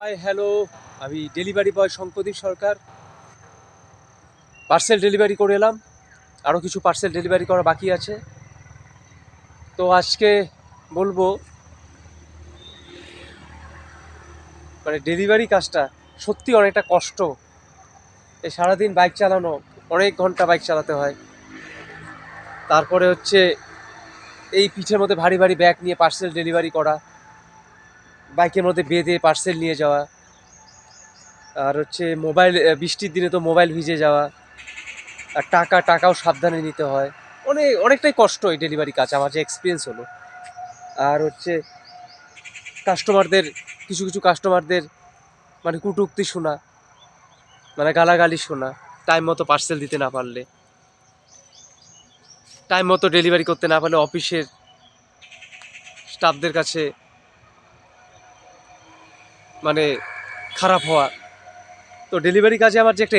Hi hello, আমি delivery boy শঙ্করদীপ সরকার। Parcel delivery করে এলাম, আরও কিছু পার্সেল ডেলিভারি করা বাকি আছে। তো আজকে বলবো মানে ডেলিভারি কাজটা সত্যি অনেকটা কষ্ট। এই সারাদিন বাইক চালানো, অনেক ঘন্টা বাইক চালাতে হয়। তারপরে হচ্ছে এই পিঠের মধ্যে ভারী ভারী ব্যাগ নিয়ে পার্সেল ডেলিভারি করা, বাইকের মধ্যে বেঁধে পার্সেল নিয়ে যাওয়া, আর হচ্ছে মোবাইল, বৃষ্টির দিনে তো মোবাইল ভিজে যাওয়া, আর টাকাও সাবধানে নিতে হয়। অনেকটাই কষ্ট এই ডেলিভারি কাজ, আমার যে এক্সপিরিয়েন্স হলো। আর হচ্ছে কাস্টমারদের, কিছু কিছু কাস্টমারদের মানে কটূক্তি শোনা, মানে গালাগালি শোনা, টাইম মতো পার্সেল দিতে না পারলে, টাইম মতো ডেলিভারি করতে না পারলে অফিসের স্টাফদের কাছে মানে খারাপ হওয়া। তো ডেলিভারি কাজে আমার যে একটা